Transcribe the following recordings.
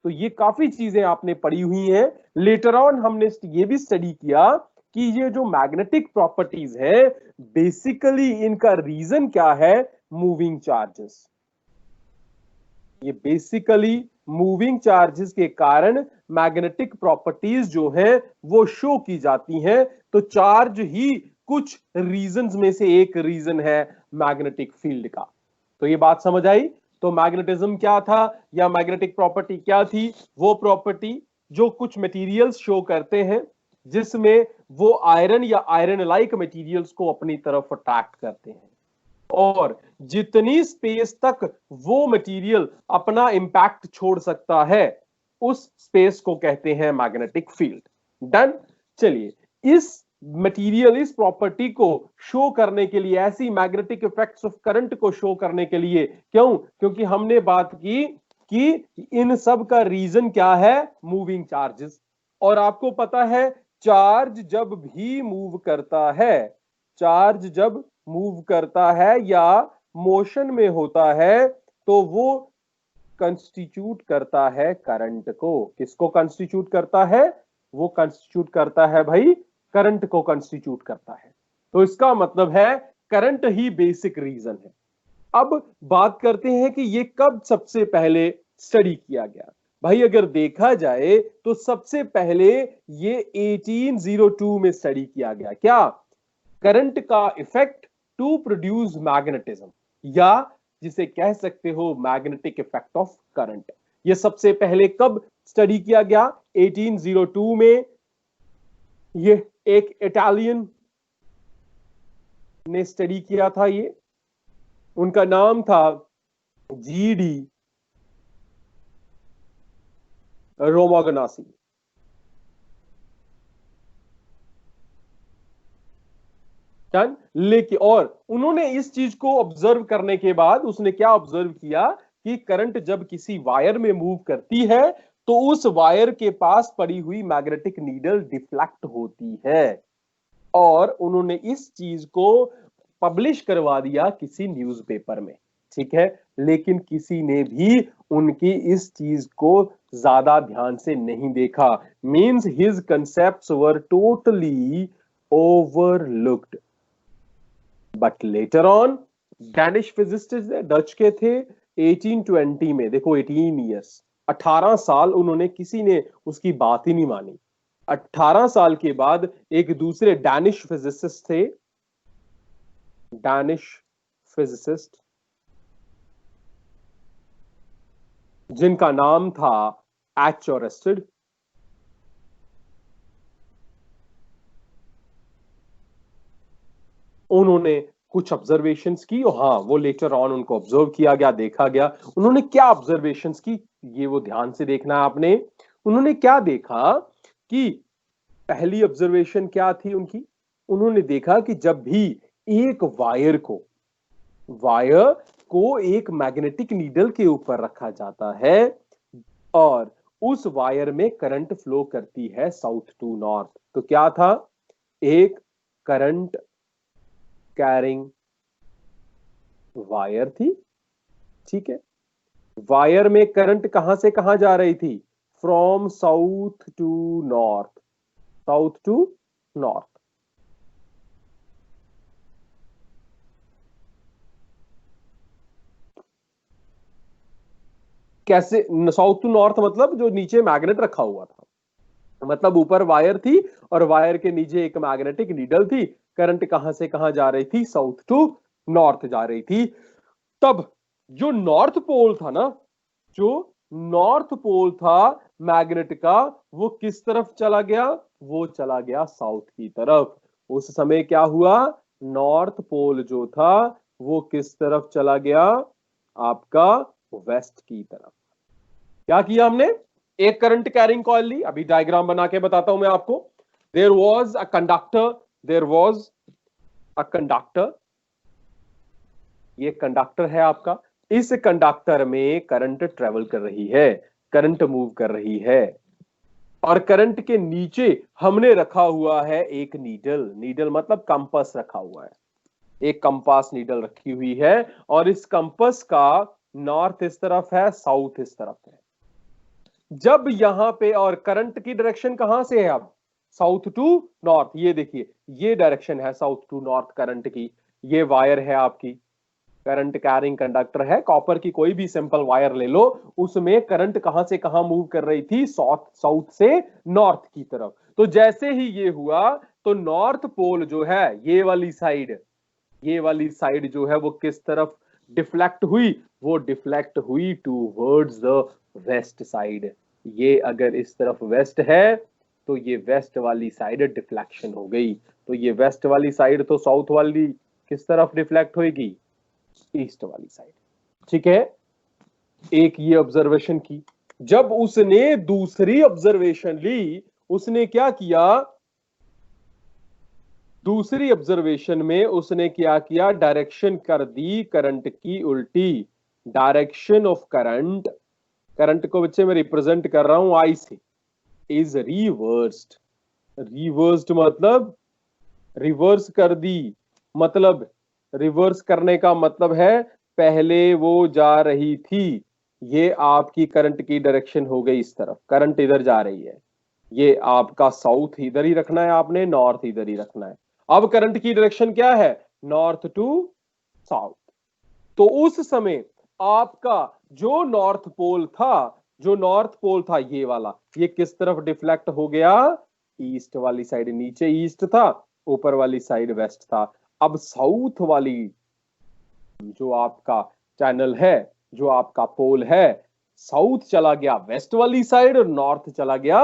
तो ये काफी चीजें आपने पढ़ी हुई हैं। लेटर ऑन हमने ये भी स्टडी किया कि ये जो मैग्नेटिक प्रॉपर्टीज है बेसिकली इनका रीजन क्या है, मूविंग चार्जेस। ये बेसिकली मूविंग चार्जेस के कारण मैग्नेटिक प्रॉपर्टीज जो है वो शो की जाती हैं। तो चार्ज ही कुछ रीजंस में से एक रीजन है मैग्नेटिक फील्ड का। तो ये बात समझ आई। तो मैग्नेटिज्म क्या था या मैग्नेटिक प्रॉपर्टी क्या थी, वो प्रॉपर्टी जो कुछ मटेरियल्स शो करते हैं जिसमें वो आयरन या आयरन लाइक मटेरियल्स को अपनी तरफ अट्रैक्ट करते हैं, और जितनी स्पेस तक वो मटेरियल अपना इंपैक्ट छोड़ सकता है उस स्पेस को कहते हैं मैग्नेटिक फील्ड। डन। चलिए इस मटेरियल, इस प्रॉपर्टी को शो करने के लिए, ऐसी मैग्नेटिक इफेक्ट्स ऑफ करंट को शो करने के लिए, क्यों? क्योंकि हमने बात की कि इन सब का रीजन क्या है, मूविंग चार्जेस। और आपको पता है चार्ज जब भी मूव करता है, चार्ज जब मूव करता है या मोशन में होता है तो वो कंस्टिट्यूट करता है करंट को। किसको कंस्टिट्यूट करता है? वो कंस्टिट्यूट करता है भाई, करंट को कंस्टिट्यूट करता है। तो इसका मतलब है करंट ही बेसिक रीजन है। अब बात करते हैं कि ये कब सबसे पहले स्टडी किया गया। भाई अगर देखा जाए तो सबसे पहले ये 1802 में स्टडी किया गया। क्या? करंट का इफेक्ट टू प्रोड्यूस मैग्नेटिज्म, या जिसे कह सकते हो मैग्नेटिक इफेक्ट ऑफ करंट। ये सबसे पहले कब स्टडी किया गया? 1802 में। ये एक इटालियन ने स्टडी किया था। ये उनका नाम था जीडी रोमाग्नासी। लेकिन और उन्होंने इस चीज को ऑब्जर्व करने के बाद उसने क्या ऑब्जर्व किया कि करंट जब किसी वायर में मूव करती है तो उस वायर के पास पड़ी हुई मैग्नेटिक नीडल डिफ्लेक्ट होती है, और उन्होंने इस चीज को पब्लिश करवा दिया किसी न्यूज़पेपर में। ठीक है, लेकिन किसी ने भी उनकी इस चीज को ज्यादा ध्यान से नहीं देखा। Means his concepts were totally overlooked. But later on Danish physicist Dutch के थे, 1820 में, देखो 18 ईयर्स, 18 साल उन्होंने, किसी ने उसकी बात ही नहीं मानी। 18 साल के बाद एक दूसरे डैनिश फिजिसिस्ट थे, डैनिश फिजिसिस्ट, जिनका नाम था एच ओरेस्टेड। उन्होंने कुछ ऑब्जर्वेशंस की, और हाँ वो लेटर ऑन उनको ऑब्जर्व किया गया, देखा गया। उन्होंने क्या ऑब्जर्वेशंस की, ये वो ध्यान से देखना है आपने। उन्होंने क्या देखा कि पहली ऑब्जर्वेशन क्या थी उनकी, उन्होंने देखा कि जब भी एक वायर को एक मैग्नेटिक नीडल के ऊपर रखा जाता है और उस वायर में करंट फ्लो करती है साउथ टू नॉर्थ, तो क्या था, एक करंट कैरिंग वायर थी। ठीक है, वायर में करंट कहां से कहां जा रही थी? From south to north, south to north. कैसे साउथ टू नॉर्थ? मतलब जो नीचे मैग्नेट रखा हुआ था, मतलब ऊपर वायर थी और वायर के नीचे एक मैग्नेटिक नीडल थी। करंट कहां से कहां जा रही थी? साउथ टू नॉर्थ जा रही थी। तब जो नॉर्थ पोल था ना, जो नॉर्थ पोल था मैग्नेट का, वो किस तरफ चला गया? वो चला गया साउथ की तरफ। उस समय क्या हुआ? नॉर्थ पोल जो था वो किस तरफ चला गया? आपका वेस्ट की तरफ। क्या किया हमने? एक करंट कैरिंग कॉइल ली, अभी डायग्राम बना के बताता हूं मैं आपको। There was a conductor, there was a conductor, ये कंडक्टर है आपका। इस कंडक्टर में करंट ट्रेवल कर रही है, करंट मूव कर रही है, और करंट के नीचे हमने रखा हुआ है एक नीडल। नीडल मतलब कंपास रखा हुआ है, एक कंपास नीडल रखी हुई है, और इस कंपास का नॉर्थ इस तरफ है, साउथ इस तरफ है। जब यहां पे, और करंट की डायरेक्शन कहां से है अब, साउथ टू नॉर्थ। ये देखिए ये डायरेक्शन है साउथ टू नॉर्थ करंट की। ये वायर है आपकी, करंट कैरिंग कंडक्टर है, कॉपर की कोई भी सिंपल वायर ले लो, उसमें करंट कहां से कहां मूव कर रही थी, साउथ से नॉर्थ की तरफ। तो जैसे ही ये हुआ तो नॉर्थ पोल जो है, ये वाली साइड, ये वाली साइड जो है वो किस तरफ डिफ्लेक्ट हुई, वो डिफ्लेक्ट हुई टूवर्ड्स द वेस्ट साइड। ये अगर इस तरफ वेस्ट है तो ये वेस्ट वाली साइड डिफ्लेक्शन हो गई। तो ये वेस्ट वाली साइड तो साउथ वाली किस तरफ डिफ्लेक्ट होगी, ईस्ट वाली साइड। ठीक है, एक ये ऑब्जर्वेशन की। जब उसने दूसरी ऑब्जर्वेशन ली, उसने क्या किया, दूसरी ऑब्जर्वेशन में उसने क्या किया, डायरेक्शन कर दी करंट की उल्टी। डायरेक्शन ऑफ करंट, करंट को बच्चे मैं रिप्रेजेंट कर रहा हूं आई से, इज रिवर्स्ड। रिवर्स्ड मतलब रिवर्स कर दी, मतलब रिवर्स करने का मतलब है पहले वो जा रही थी, ये आपकी करंट की डायरेक्शन हो गई इस तरफ, करंट इधर जा रही है, ये आपका साउथ इधर ही रखना है आपने, नॉर्थ इधर ही रखना है। अब करंट की डायरेक्शन क्या है, नॉर्थ टू साउथ। तो उस समय आपका जो नॉर्थ पोल था, जो नॉर्थ पोल था ये वाला, ये किस तरफ डिफ्लेक्ट हो गया, ईस्ट वाली साइड। नीचे ईस्ट था, ऊपर वाली साइड वेस्ट था। अब साउथ वाली जो आपका चैनल है, जो आपका पोल है, साउथ चला गया वेस्ट वाली साइड और नॉर्थ चला गया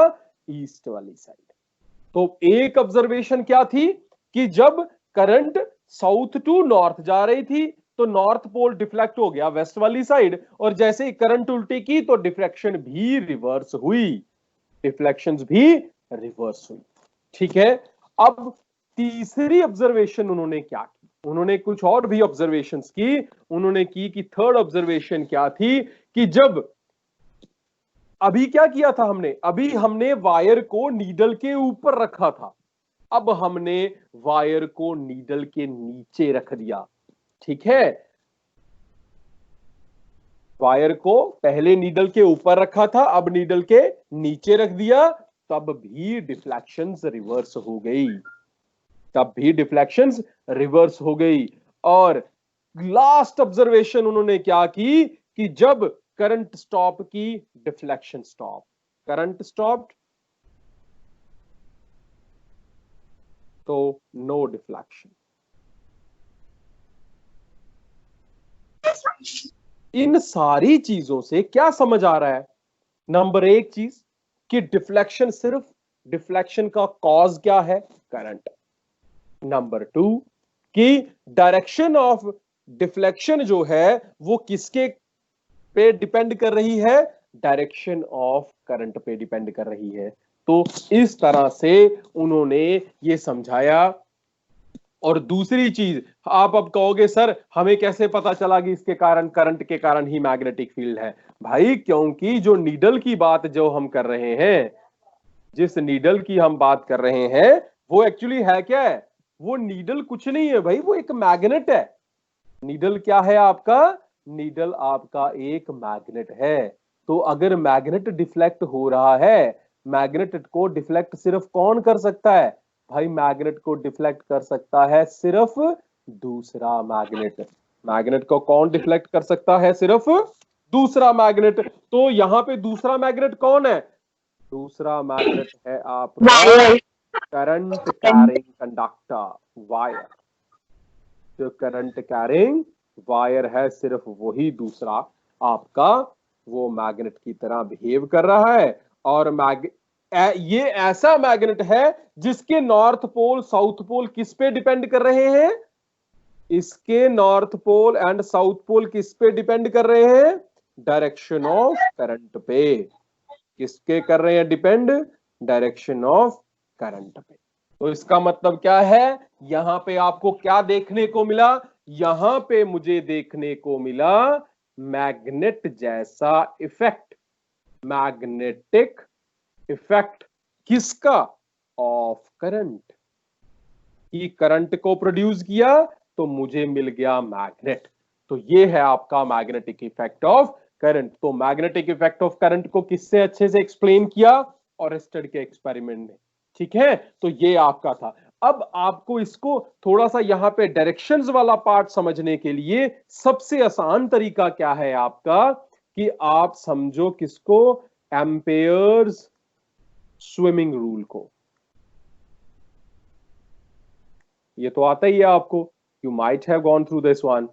ईस्ट वाली साइड। तो एक ऑब्जर्वेशन क्या थी कि जब करंट साउथ टू नॉर्थ जा रही थी तो नॉर्थ पोल डिफ्लेक्ट हो गया वेस्ट वाली साइड, और जैसे ही करंट उल्टी की तो डिफ्लेक्शन भी रिवर्स हुई, डिफ्लेक्शंस भी रिवर्स हुई। ठीक है, अब तीसरी ऑब्जर्वेशन उन्होंने क्या की, उन्होंने कुछ और भी ऑब्जर्वेशंस की। उन्होंने की कि थर्ड ऑब्जर्वेशन क्या थी कि जब, अभी क्या किया था हमने, अभी हमने वायर को नीडल के ऊपर रखा था, अब हमने वायर को नीडल के नीचे रख दिया। ठीक है, वायर को पहले नीडल के ऊपर रखा था, अब नीडल के नीचे रख दिया, तब भी डिफ्लेक्शंस रिवर्स हो गई, तब भी डिफ्लेक्शंस रिवर्स हो गई। और लास्ट ऑब्जर्वेशन उन्होंने क्या की कि जब करंट स्टॉप की, डिफ्लेक्शन स्टॉप, करंट स्टॉप तो नो डिफ्लेक्शन। इन सारी चीजों से क्या समझ आ रहा है, नंबर एक चीज कि डिफ्लेक्शन सिर्फ, डिफ्लेक्शन का कॉज क्या है, करंट। नंबर टू कि डायरेक्शन ऑफ डिफ्लेक्शन जो है वो किसके पे डिपेंड कर रही है, डायरेक्शन ऑफ करंट पे डिपेंड कर रही है। तो इस तरह से उन्होंने ये समझाया। और दूसरी चीज, आप अब कहोगे सर हमें कैसे पता चला कि इसके कारण, करंट के कारण ही मैग्नेटिक फील्ड है। भाई क्योंकि जो नीडल की बात जो हम कर रहे हैं, जिस नीडल की हम बात कर रहे हैं, वो एक्चुअली है क्या है, वो नीडल कुछ नहीं है भाई, वो एक मैग्नेट है। नीडल क्या है आपका, नीडल आपका एक मैग्नेट है। तो अगर मैग्नेट डिफ्लेक्ट हो रहा है, मैग्नेट को डिफ्लेक्ट सिर्फ कौन कर सकता है, भाई मैग्नेट को डिफ्लेक्ट कर सकता है सिर्फ दूसरा मैग्नेट। मैग्नेट को कौन डिफ्लेक्ट कर सकता है, सिर्फ दूसरा मैग्नेट। तो यहां पे दूसरा मैग्नेट कौन है, दूसरा मैग्नेट है आपका करंट कैरिंग कंडक्टर, वायर। जो करंट कैरिंग वायर है, सिर्फ वही दूसरा आपका वो मैग्नेट की तरह बिहेव कर रहा है। और ये ऐसा मैग्नेट है जिसके नॉर्थ पोल साउथ पोल किस पे डिपेंड कर रहे हैं, इसके north pole and south pole किस पे डिपेंड कर रहे हैं, डायरेक्शन ऑफ करंट पे। किसके कर रहे हैं डिपेंड, डायरेक्शन ऑफ करंट पे। तो इसका मतलब क्या है, यहां पे आपको क्या देखने को मिला, यहां पे मुझे देखने को मिला मैग्नेट जैसा इफेक्ट, मैग्नेटिक इफेक्ट किसका, ऑफ करंट। की करंट को प्रोड्यूस किया तो मुझे मिल गया मैग्नेट। तो ये है आपका मैग्नेटिक इफेक्ट ऑफ करंट। तो मैग्नेटिक इफेक्ट ऑफ करंट को किससे अच्छे से एक्सप्लेन किया? ऑरेस्टेड के एक्सपेरिमेंट ने। ठीक है, तो ये आपका था। अब आपको इसको थोड़ा सा यहां पे डायरेक्शंस वाला पार्ट समझने के लिए सबसे आसान तरीका क्या है आपका, कि आप समझो किसको? एम्पेयर्स स्विमिंग रूल को। ये तो आता ही है आपको, you might have gone through this one.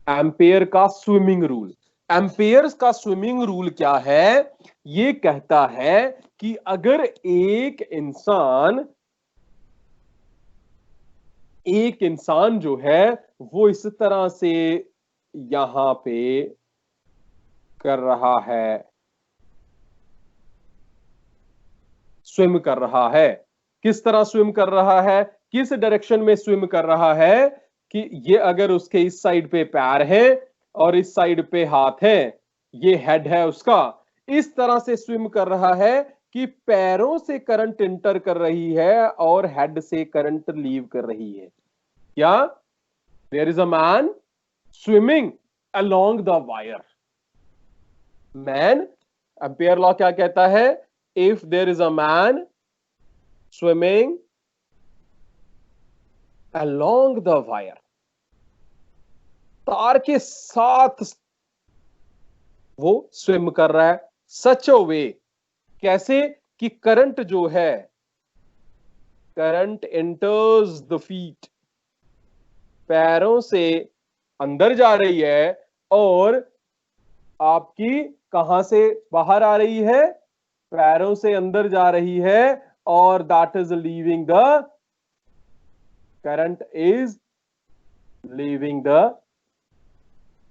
Ampere का स्विमिंग रूल। एम्पेयर्स का स्विमिंग रूल क्या है? ये कहता है कि अगर एक इंसान जो है वो इस तरह से यहां पे कर रहा है, स्विम कर रहा है। किस तरह स्विम कर रहा है? किस डायरेक्शन में स्विम कर रहा है? कि ये अगर उसके इस साइड पे पैर है और इस साइड पे हाथ है, ये हेड है उसका, इस तरह से स्विम कर रहा है कि पैरों से करंट इंटर कर रही है और हेड से करंट लीव कर रही है। क्या? There is a man swimming along the wire. Man, ampere law क्या कहता है? If there is a man swimming along the wire, तार के साथ वो स्विम कर रहा है, सच अ वे, कैसे? कि करंट जो है, करंट एंटर्स द फीट, पैरों से अंदर जा रही है और आपकी कहां से बाहर आ रही है? पैरों से अंदर जा रही है, और that is leaving the current is leaving the,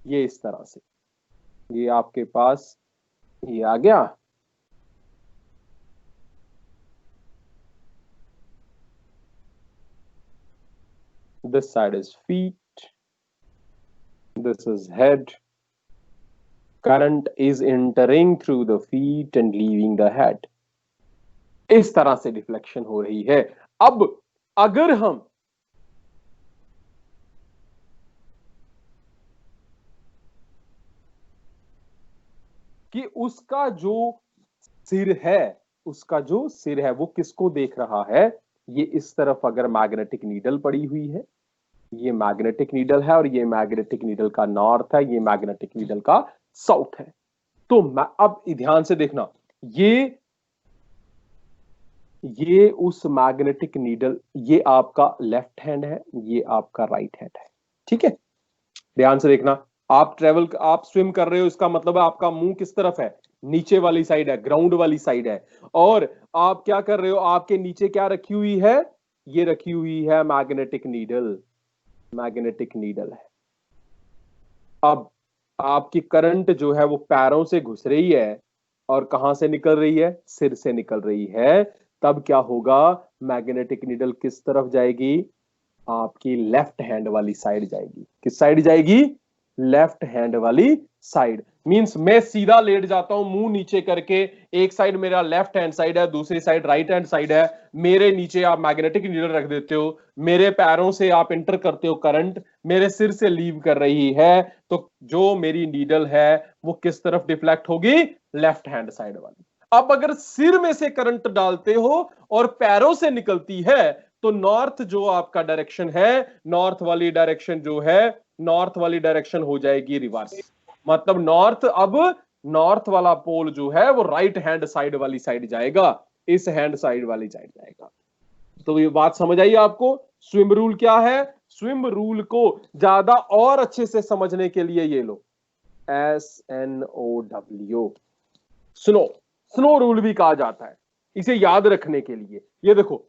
ये इस तरह से, ये आपके पास ये आ गया। This side is feet, this is head, current is entering through the feet and leaving the head. इस तरह से डिफ्लेक्शन हो रही है। अब अगर हम कि उसका जो सिर है, उसका जो सिर है वो किसको देख रहा है? ये इस तरफ अगर मैग्नेटिक नीडल पड़ी हुई है, ये मैग्नेटिक नीडल है और ये मैग्नेटिक नीडल का नॉर्थ है, ये मैग्नेटिक नीडल का साउथ है। तो अब ध्यान से देखना, ये उस मैग्नेटिक नीडल, ये आपका लेफ्ट हैंड है, ये आपका राइट हैंड है। ठीक है, ध्यान से देखना। आप स्विम कर रहे हो, इसका मतलब है आपका मुंह किस तरफ है? नीचे वाली साइड है, ग्राउंड वाली साइड है। और आप क्या कर रहे हो? आपके नीचे क्या रखी हुई है? ये रखी हुई है मैग्नेटिक नीडल, मैग्नेटिक नीडल है। अब आपकी करंट जो है वो पैरों से घुस रही है और कहां से निकल रही है? सिर से निकल रही है। तब क्या होगा? मैग्नेटिक नीडल किस तरफ जाएगी? आपकी लेफ्ट हैंड वाली साइड जाएगी। किस साइड जाएगी? लेफ्ट हैंड वाली साइड। मींस मैं सीधा लेट जाता हूं मुंह नीचे करके, एक साइड मेरा लेफ्ट हैंड साइड है, दूसरी साइड राइट हैंड साइड है। मेरे नीचे आप मैग्नेटिक नीडल रख देते हो, मेरे पैरों से आप इंटर करते हो करंट, मेरे सिर से लीव कर रही है, तो जो मेरी नीडल है वो किस तरफ डिफ्लेक्ट होगी? लेफ्ट हैंड साइड वाली। अब अगर सिर में से करंट डालते हो और पैरों से निकलती है, तो नॉर्थ जो आपका डायरेक्शन है, नॉर्थ वाली डायरेक्शन जो है, नॉर्थ वाली डायरेक्शन हो जाएगी रिवर्स। मतलब नॉर्थ वाला पोल जो है वो राइट हैंड साइड वाली साइड जाएगा, इस हैंड साइड वाली साइड जाएगा। तो ये बात समझ आई आपको? स्विम रूल क्या है? स्विम रूल को ज्यादा और अच्छे से समझने के लिए ये लो, SNOW, स्नो। स्नो रूल भी कहा जाता है इसे याद रखने के लिए। ये देखो,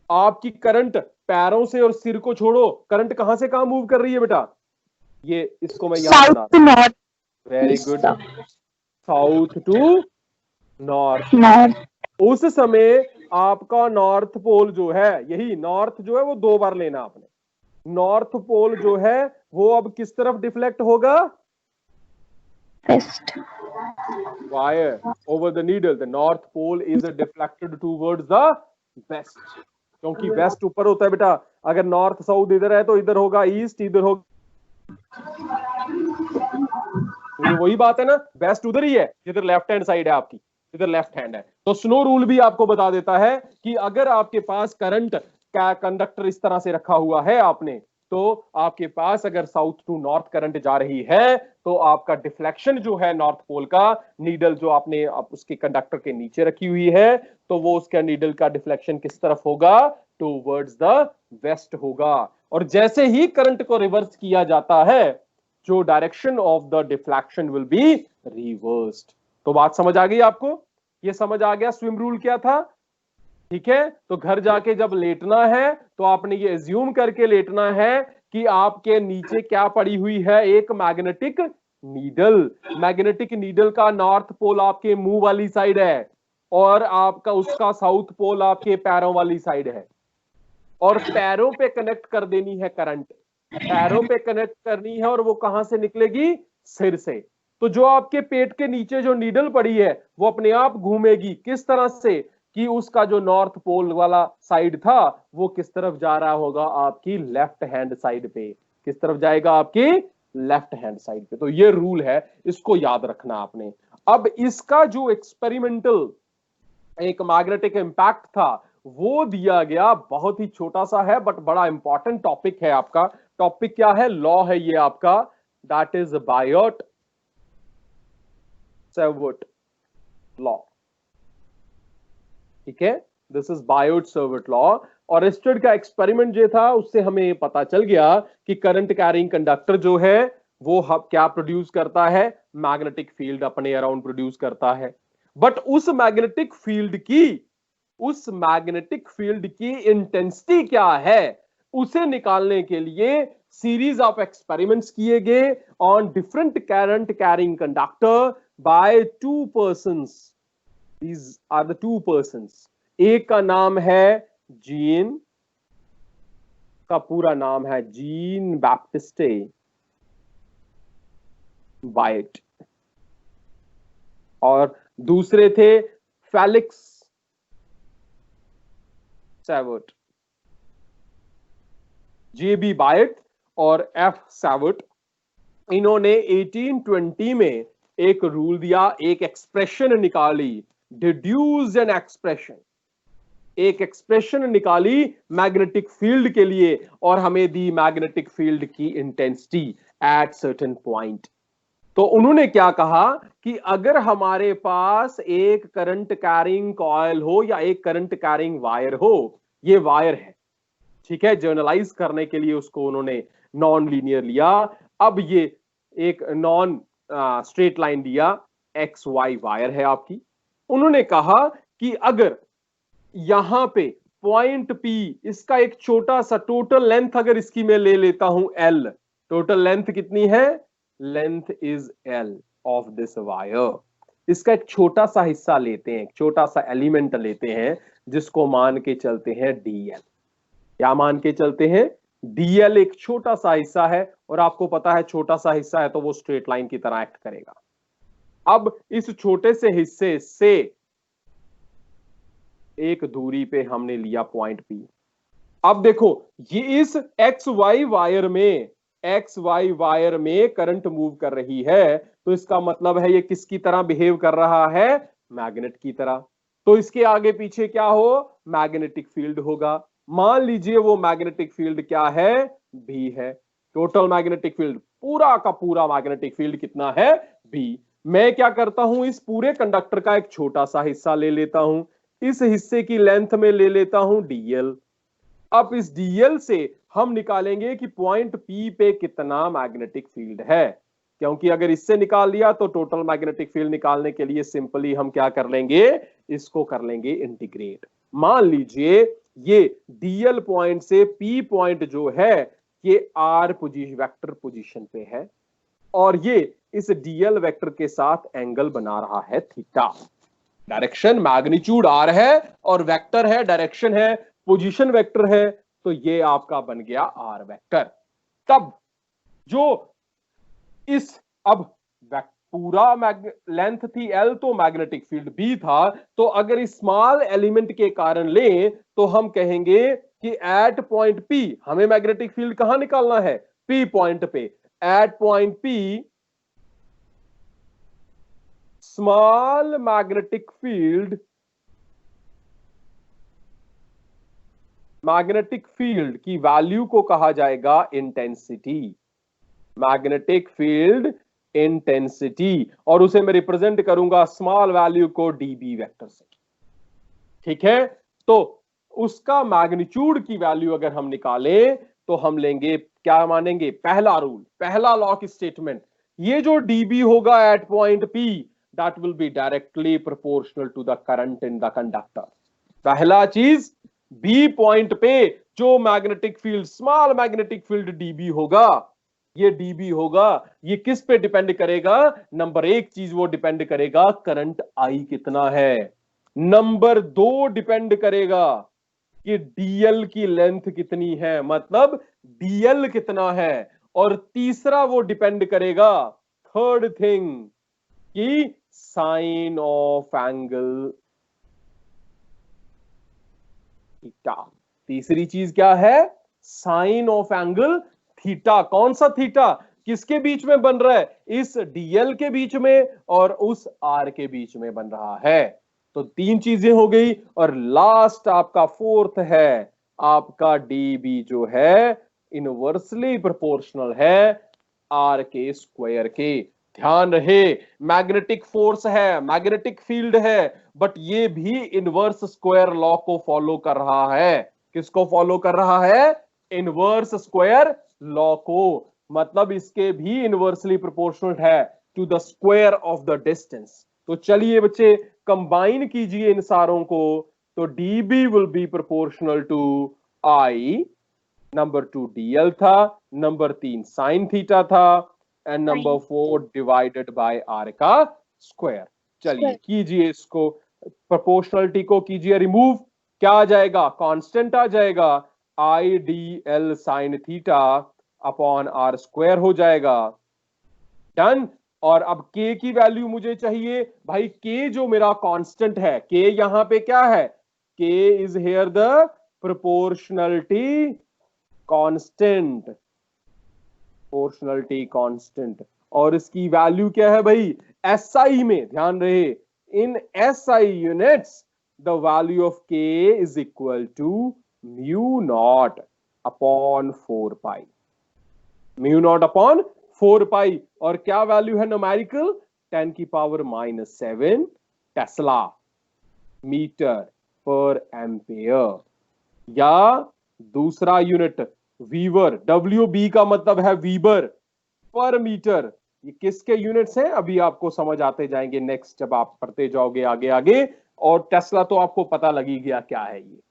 आपकी करंट पैरों से और सिर को छोड़ो, करंट कहां से कहां मूव कर रही है बेटा? ये इसको मैं यहां बना रहा हूं। Very good, south to north. उस समय आपका नॉर्थ पोल जो है, यही नॉर्थ जो है वो 2 बार लेना आपने। नॉर्थ पोल जो है वो अब किस तरफ डिफ्लेक्ट होगा? West. Wire over the needle, the north pole is deflected towards the west, क्योंकि वेस्ट ऊपर होता है बेटा। अगर नॉर्थ साउथ इधर है तो इधर होगा ईस्ट, इधर होगा तो ये वही बात है ना, बेस्ट उधर ही है जिधर लेफ्ट हैंड साइड है आपकी, जिधर लेफ्ट हैंड है। तो स्नो रूल भी आपको बता देता है कि अगर आपके पास करंट का कंडक्टर इस तरह से रखा हुआ है आपने, तो आपके पास अगर साउथ टू नॉर्थ करंट जा रही है तो आपका डिफ्लेक्शन जो है नॉर्थ पोल का, नीडल जो आपने उसके कंडक्टर के नीचे रखी हुई है, तो वो उसका नीडल का डिफ्लेक्शन किस तरफ होगा, टूवर्ड्स द वेस्ट होगा। और जैसे ही करंट को रिवर्स किया जाता है, जो direction of the deflection will be reversed. तो बात समझ आ गई आपको, ये समझ आ गया स्विम रूल क्या था, ठीक है। तो घर जाके जब लेटना है तो आपने ये एज्यूम करके लेटना है कि आपके नीचे क्या पड़ी हुई है, एक मैग्नेटिक नीडल। मैग्नेटिक नीडल का नॉर्थ पोल आपके मुंह वाली साइड है और आपका उसका साउथ पोल आपके पैरों वाली साइड है, और पैरों पे कनेक्ट कर देनी है करंट, पैरों पे कनेक्ट करनी है, और वो कहां से निकलेगी, सिर से। तो जो आपके पेट के नीचे जो नीडल पड़ी है वो अपने आप घूमेगी, किस तरह से, कि उसका जो नॉर्थ पोल वाला साइड था वो किस तरफ जा रहा होगा, आपकी लेफ्ट हैंड साइड पे। किस तरफ जाएगा, आपकी लेफ्ट हैंड साइड पे। तो ये रूल है, इसको याद रखना आपने। अब इसका जो एक्सपेरिमेंटल एक मैग्नेटिक इंपैक्ट था वो दिया गया, बहुत ही छोटा सा है बट बड़ा इंपॉर्टेंट टॉपिक है आपका। टॉपिक क्या है, लॉ है ये आपका, that is Biot Savart law, ठीक है। This is Biot Savart law. और एस्टेड का एक्सपेरिमेंट जो था उससे हमें पता चल गया कि करंट कैरिंग कंडक्टर जो है वो क्या प्रोड्यूस करता है, मैग्नेटिक फील्ड अपने अराउंड प्रोड्यूस करता है। बट उस मैग्नेटिक फील्ड की इंटेंसिटी क्या है, उसे निकालने के लिए सीरीज ऑफ एक्सपेरिमेंट्स किए गए on different current carrying conductor by two persons. These are the two persons. एक का नाम है जीन, का पूरा नाम है जीन बैप्टिस्टे बायट, और दूसरे थे फेलिक्स सावर्ट, जेबी बायट और एफ सावर्ट। इन्होंने 1820 में एक रूल दिया, एक एक्सप्रेशन निकाली, डिड्यूस एन एक्सप्रेशन, एक एक्सप्रेशन निकाली मैग्नेटिक फील्ड के लिए, और हमें दी मैग्नेटिक फील्ड की इंटेंसिटी एट सर्टेन पॉइंट। तो उन्होंने क्या कहा कि अगर हमारे पास एक करंट कैरिंग कॉइल हो या एक करंट कैरिंग वायर हो, ये वायर है, ठीक है, जर्नलाइज करने के लिए उसको उन्होंने नॉन लीनियर लिया। अब ये एक नॉन स्ट्रेट लाइन दिया, एक्स वाई वायर है आपकी। उन्होंने कहा कि अगर यहां पे पॉइंट पी, इसका एक छोटा सा टोटल लेंथ अगर इसकी मैं ले लेता हूं एल, टोटल लेंथ कितनी है, length is L of this wire. इसका एक छोटा सा हिस्सा लेते हैं, एक छोटा सा एलिमेंट लेते हैं जिसको मान के चलते हैं डीएल। क्या मान के चलते हैं, डीएल एक छोटा सा हिस्सा है, और आपको पता है छोटा सा हिस्सा है तो वो स्ट्रेट लाइन की तरह एक्ट करेगा। अब इस छोटे से हिस्से से एक दूरी पे हमने लिया पॉइंट पी। अब देखो ये इस एक्स वाई वायर में करंट मूव कर रही है, तो इसका मतलब है ये किसकी तरह बिहेव कर रहा है, मैग्नेट की तरह। तो इसके आगे पीछे क्या हो, मैग्नेटिक फील्ड होगा। मान लीजिए वो मैग्नेटिक फील्ड क्या है, भी है। टोटल मैग्नेटिक फील्ड, पूरा का पूरा मैग्नेटिक फील्ड कितना है, बी। मैं क्या करता हूं, इस पूरे कंडक्टर का एक छोटा सा हिस्सा ले लेता हूं, इस हिस्से की लेंथ में ले लेता हूं डीएल। अब इस डीएल से हम निकालेंगे कि पॉइंट पी पे कितना मैग्नेटिक फील्ड है, क्योंकि अगर इससे निकाल दिया तो टोटल मैग्नेटिक फील्ड निकालने के लिए सिंपली हम क्या कर लेंगे, इसको कर लेंगे इंटीग्रेट। मान लीजिए ये डीएल पॉइंट से पी पॉइंट जो है ये आर वेक्टर पोजीशन पे है, और ये इस डीएल वेक्टर के साथ एंगल बना रहा है थीटा। डायरेक्शन मैग्नीट्यूड आर है और वेक्टर है, डायरेक्शन है, पोजीशन वेक्टर है, तो ये आपका बन गया आर वेक्टर। तब जो इस अब पूरा लेंथ थी एल, तो मैग्नेटिक फील्ड बी था, तो अगर इस स्मॉल एलिमेंट के कारण लें तो हम कहेंगे कि एट पॉइंट पी हमें मैग्नेटिक फील्ड कहां निकालना है, पी पॉइंट पे। At point P small magnetic field, magnetic field की वैल्यू को कहा जाएगा इंटेंसिटी, मैग्नेटिक फील्ड इंटेंसिटी, और उसे मैं रिप्रेजेंट करूंगा स्मॉल वैल्यू को डीबी वेक्टर से। ठीक है, तो उसका मैग्नीट्यूड की वैल्यू अगर हम निकालें तो हम लेंगे, क्या मानेंगे, पहला रूल, पहला लॉ की स्टेटमेंट, ये जो डीबी होगा at point P that will be directly proportional to the current in the conductor. पहला चीज, बी पॉइंट पे जो magnetic field, small magnetic field dB होगा, ये डीबी होगा, ये किस पे डिपेंड करेगा? नंबर एक चीज वो डिपेंड करेगा करंट आई कितना है, नंबर दो डिपेंड करेगा कि डीएल की लेंथ कितनी है, मतलब डीएल कितना है, और तीसरा वो डिपेंड करेगा, थर्ड थिंग, कि साइन ऑफ एंगल थीटा। तीसरी चीज क्या है? Sine of angle theta. कौन सा थीटा? किसके बीच में बन रहा है? इस डीएल के बीच में और उस आर के बीच में बन रहा है। तो तीन चीजें हो गई, और लास्ट आपका फोर्थ है, आपका डीबी जो है इनवर्सली प्रोपोर्शनल है आर के स्क्वायर के। ध्यान रहे, मैग्नेटिक फोर्स है, मैग्नेटिक फील्ड है, बट ये भी इनवर्स स्क्वायर लॉ को फॉलो कर रहा है। किसको फॉलो कर रहा है? इनवर्स स्क्वायर लॉ को, मतलब इसके भी इनवर्सली प्रोपोर्शनल है to the square of the distance. तो चलिए बच्चे कंबाइन कीजिए इन सारों को, तो dB will be proportional to I, number two dL था, नंबर तीन साइन थीटा था, and number four divided by R का स्क्वायर। चलिए कीजिए इसको, प्रोपोर्शनलिटी को कीजिए रिमूव, क्या आ जाएगा? कांस्टेंट आ जाएगा, I D L sine theta upon R square हो जाएगा। डन। और अब के की वैल्यू मुझे चाहिए भाई, के जो मेरा कांस्टेंट है, के यहां पे क्या है? के is here the proportionality constant, proportionality constant, और इसकी वैल्यू क्या है भाई? एसआई में। ध्यान रहे, in SI units the value of K is equal to mu not upon 4 pi, mu not upon 4 pi, और क्या वैल्यू है न्यूमेरिकल? 10 की power -7 tesla metre per ampere, या दूसरा यूनिट वीवर, WB का मतलब है वीबर पर मीटर। ये किसके यूनिट्स हैं अभी आपको समझ आते जाएंगे नेक्स्ट, जब आप पढ़ते जाओगे आगे आगे। और टेस्ला तो आपको पता लगी गया क्या है, ये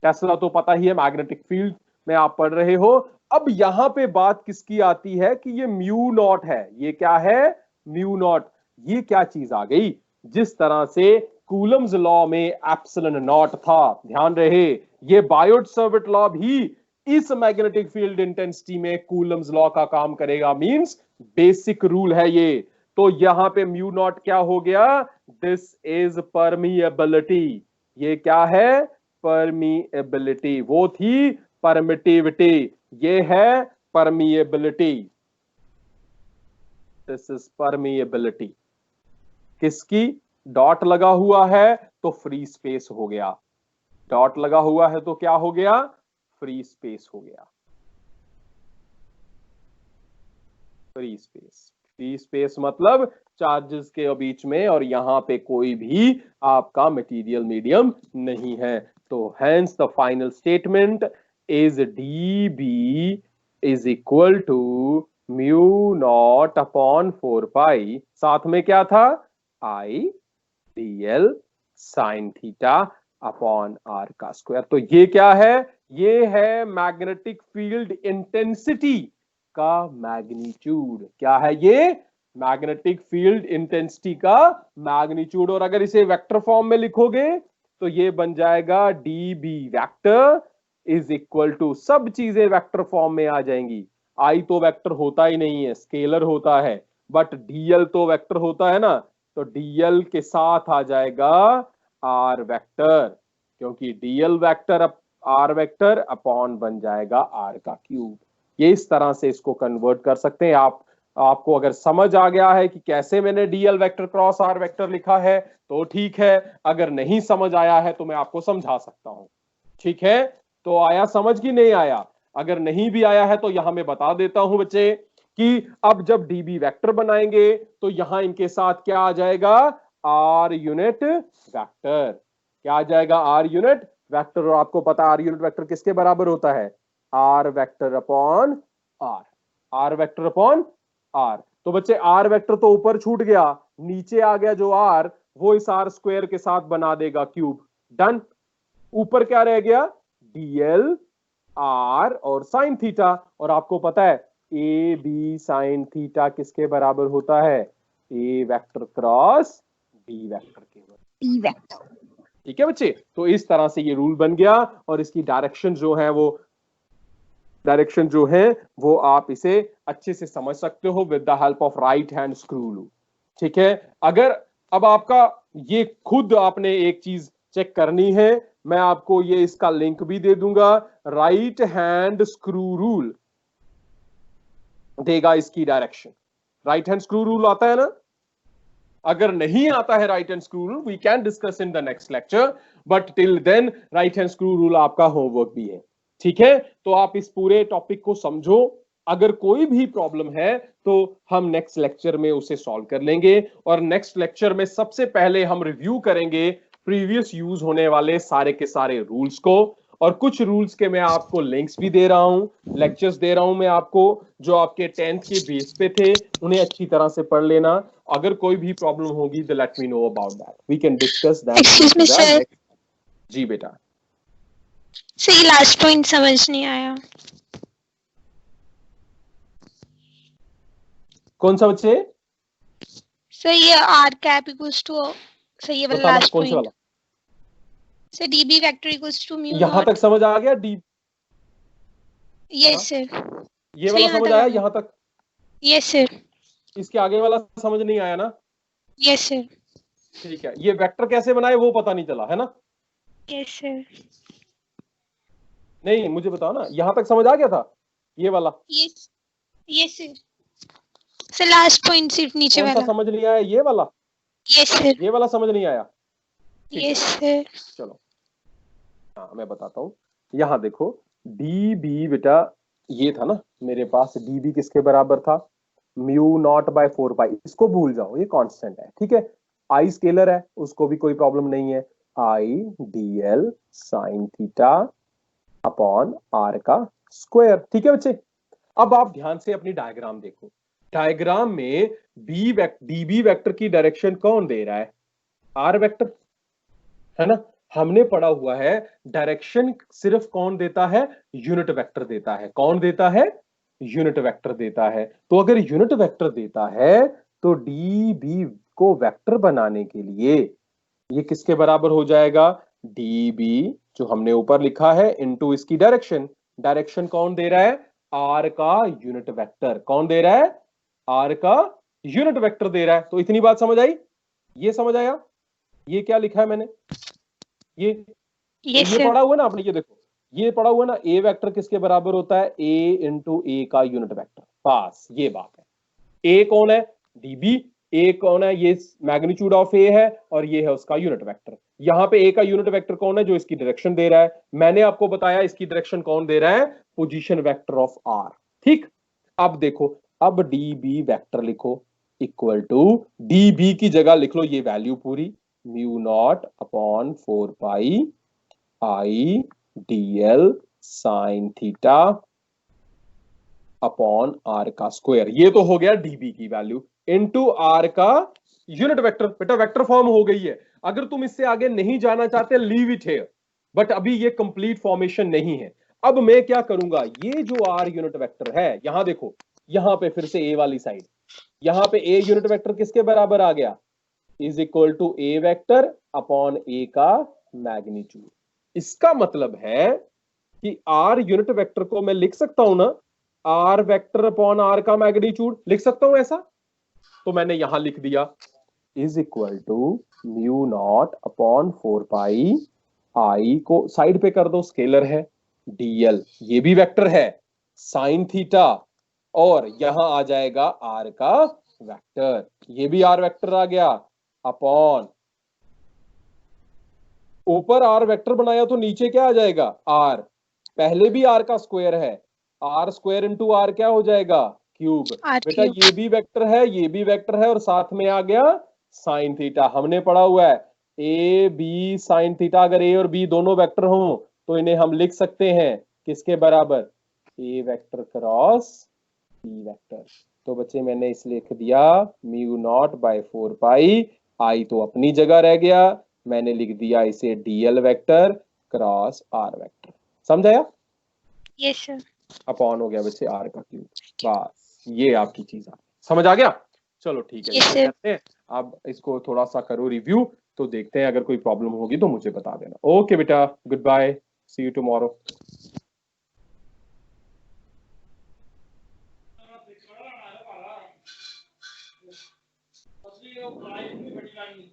टेस्ला तो पता ही है, मैग्नेटिक फील्ड में आप पढ़ रहे हो। अब यहां पे बात किसकी आती है कि ये म्यू नॉट है, ये क्या है? Mu naught. ये क्या चीज आ गई? जिस तरह से कूलम्स लॉ में एप्सिलॉन नॉट था, ध्यान रहे, ये बायोट-सावर्ट लॉ भी इस मैग्नेटिक फील्ड इंटेंसिटी में कूलम्स लॉ का काम करेगा, मींस बेसिक रूल है ये। तो यहां पे म्यू नॉट क्या हो गया? This is permeability. ये क्या है? परमिएबिलिटी। वो थी परमिटिविटी, ये है परमिएबिलिटी। This is permeability. किसकी? डॉट लगा हुआ है तो फ्री स्पेस हो गया, डॉट लगा हुआ है तो क्या हो गया? फ्री स्पेस हो गया। फ्री स्पेस, फ्री स्पेस मतलब चार्जेस के बीच में, और यहां पे कोई भी आपका मटेरियल मीडियम नहीं है। तो hence the final statement is dB is equal to mu not upon 4 pi, साथ में क्या था? I dl sine theta upon r का स्क्वायर। तो ये क्या है? ये है मैग्नेटिक फील्ड इंटेंसिटी का मैग्नीट्यूड। क्या है ये? मैग्नेटिक फील्ड इंटेंसिटी का मैग्नीट्यूड। और अगर इसे वेक्टर फॉर्म में लिखोगे तो ये बन जाएगा dB vector is equal to, सब चीजें वेक्टर फॉर्म में आ जाएंगी। आई तो वेक्टर होता ही नहीं है, स्केलर होता है, बट डीएल तो वेक्टर होता है ना, तो डीएल के साथ आ जाएगा आर वेक्टर, क्योंकि dL vector R vector upon बन जाएगा आर का क्यूब। ये इस तरह से इसको कन्वर्ट कर सकते हैं आप। आपको अगर समझ आ गया है कि कैसे मैंने dL vector cross are vector लिखा है तो ठीक है, अगर नहीं समझ आया है तो मैं आपको समझा सकता हूं। ठीक है, तो आया समझ कि नहीं आया? अगर नहीं भी आया है तो यहां मैं बता देता हूं बच्चे कि अब जब डीबी वेक्टर बनाएंगे तो यहां इनके साथ क्या आ जाएगा? R unit vector. क्या आ जाएगा? R unit vector. और आपको पता है आर यूनिट वेक्टर किसके बराबर होता है? R vector upon R. R vector upon R. तो बच्चे आर वेक्टर तो ऊपर छूट गया, नीचे आ गया जो आर, वो इस आर स्क्वायर के साथ बना देगा क्यूब। डन। ऊपर क्या रह गया? डीएल आर और साइन थीटा। और आपको पता है ए बी साइन थीटा किसके बराबर होता है? A vector cross B vector के बराबर। B vector. ठीक है बच्चे, तो इस तरह से ये रूल बन गया और इसकी डायरेक्शन जो है वो आप इसे अच्छे से समझ सकते हो with the help of right hand screw rule. ठीक है, अगर अब आपका ये खुद आपने एक चीज चेक करनी है, मैं आपको ये इसका लिंक भी दे दूंगा। राइट हैंड स्क्रू रूल देगा इसकी direction. Right hand screw rule आता है ना? अगर नहीं आता है right hand screw rule, we can discuss in the next lecture, but till then right hand screw rule आपका होमवर्क भी है। ठीक है, तो आप इस पूरे टॉपिक को समझो। अगर कोई भी प्रॉब्लम है तो हम नेक्स्ट लेक्चर में उसे सॉल्व कर लेंगे। और नेक्स्ट लेक्चर में सबसे पहले हम रिव्यू करेंगे प्रीवियस यूज होने वाले सारे के सारे रूल्स को, और कुछ रूल्स के मैं आपको लिंक्स भी दे रहा हूं, लेक्चर्स दे रहा हूं मैं आपको जो आपके 10th के बेस पे थे, उन्हें अच्छी तरह से पढ़ लेना। अगर कोई भी प्रॉब्लम होगी तो let me know about that, we can discuss that. Excuse me sir. जी बेटा। सही लास्ट पॉइंट समझ नहीं आया। कौन सा बच्चे? सर ये आर कैप इक्वल्स टू, सही है वाला लास्ट कौन सा पॉइंट। वाला? Sir dB vector equals to mu यहां तक समझ आ गया? D yes sir. ये वाला समझ आया यहां तक? Yes sir. इसके आगे वाला समझ नहीं आया ना? Yes sir. ठीक है, ये वेक्टर कैसे बनाए वो पता नहीं चला है ना? Yes sir. नहीं, मुझे बताओ ना, यहां तक समझ आ गया था ये वाला? Yes yes sir. Sir last point सिर्फ नीचे कौन सा वाला। समझ नहीं आया? ये वाला? Yes sir. ये वाला समझ नहीं आया? Yes sir. चलो हाँ मैं बताता हूं। यहां देखो, डी बी बेटा ये था ना मेरे पास, डी बी किसके बराबर था? म्यू नॉट बाय 4 पाई। इसको भूल जाओ, ये कांस्टेंट है। ठीक है, आई स्केलर है, उसको भी कोई प्रॉब्लम नहीं है। I D L sine theta upon r का स्क्वायर। ठीक है बच्चे, अब आप ध्यान से अपनी डायग्राम देखो। डायग्राम में डीबी वेक्टर की डायरेक्शन कौन दे रहा है? आर वेक्टर, है ना? हमने पढ़ा हुआ है डायरेक्शन सिर्फ कौन देता है? यूनिट वेक्टर देता है। कौन देता है? यूनिट वेक्टर देता है। तो अगर यूनिट वेक्टर देता है तो डी बी को वेक्टर बनाने के लिए ये किसके बराबर हो जाएगा? डी बी जो हमने ऊपर लिखा है इनटू इसकी डायरेक्शन। डायरेक्शन कौन दे रहा है? आर का यूनिट वेक्टर। कौन दे रहा है? आर का यूनिट वेक्टर दे रहा है। तो इतनी बात समझ आई? ये समझ आया? ये क्या लिखा है मैंने? ये पढ़ा हुआ ना आपने? ये देखो, ये पढ़ा हुआ ना, ए वेक्टर किसके बराबर होता है? ए इंटू ए का यूनिट वेक्टर। बस ये बात है। ए कौन है? डीबी। ए कौन है? ये मैग्नीट्यूड ऑफ ए है और ये है उसका यूनिट वेक्टर। यहां पे ए का यूनिट वेक्टर कौन है? जो इसकी डायरेक्शन दे रहा है। मैंने आपको बताया इसकी डायरेक्शन कौन दे रहा है? Position vector of r. ठीक, अब देखो, अब डीबी वेक्टर लिखो इक्वल टू, डीबी की जगह लिख लो ये वैल्यू पूरी, mu not upon 4 pi I dl sine theta upon r का स्क्वायर। ये तो हो गया डीबी की वैल्यू इनटू आर का यूनिट वेक्टर। बेटा वेक्टर फॉर्म हो गई है। अगर तुम इससे आगे नहीं जाना चाहते लीव इट हियर, बट अभी ये कंप्लीट फॉर्मेशन नहीं है। अब मैं क्या करूंगा, ये जो आर यूनिट वेक्टर है, यहां देखो, यहां पे फिर से ए वाली साइड, यहां पे ए यूनिट वेक्टर किसके बराबर आ गया? Is equal to A vector upon A का मैग्नीट्यूड। इसका मतलब है कि आर यूनिट वेक्टर को मैं लिख सकता हूं ना, आर वेक्टर अपॉन आर का मैग्नीट्यूड लिख सकता हूं ऐसा? तो मैंने यहां लिख दिया is equal to mu not upon 4 pi, I को साइड पे कर दो, स्केलर है, डीएल ये भी वेक्टर है, साइन थीटा, और यहां आ जाएगा आर का वेक्टर, ये भी आर वेक्टर आ गया, अपॉन ऊपर आर वेक्टर बनाया तो नीचे क्या आ जाएगा, आर, पहले भी आर का स्क्वायर है, आर स्क्वायर इंटू आर क्या हो जाएगा, क्यूब। आर बेटा क्यूब। ये भी वेक्टर है, ये भी वेक्टर है, और साथ में आ गया साइन थीटा। हमने पढ़ा हुआ है ए बी साइन थीटा, अगर ए और बी दोनों वेक्टर हों तो इन्हें हम लिख सकते हैं किसके बराबर, A vector cross B vector. तो बच्चे मैंने इस लिख दिया mu naught by 4 pi, I तो अपनी जगह रह गया, मैंने लिख दिया इसे dl vector cross are vector. समझाया? Yes sir. अपॉन हो गया बच्चे आर का क्यूब। बस ये आपकी चीज समझ आ गया। चलो ठीक है, यस इसको सर। करते हैं अब, इसको थोड़ा सा करो रिव्यू, तो देखते हैं अगर कोई प्रॉब्लम होगी तो मुझे बता देना। ओके बेटा, good bye, see you tomorrow. असली वो प्राइस भी बड़ी लानी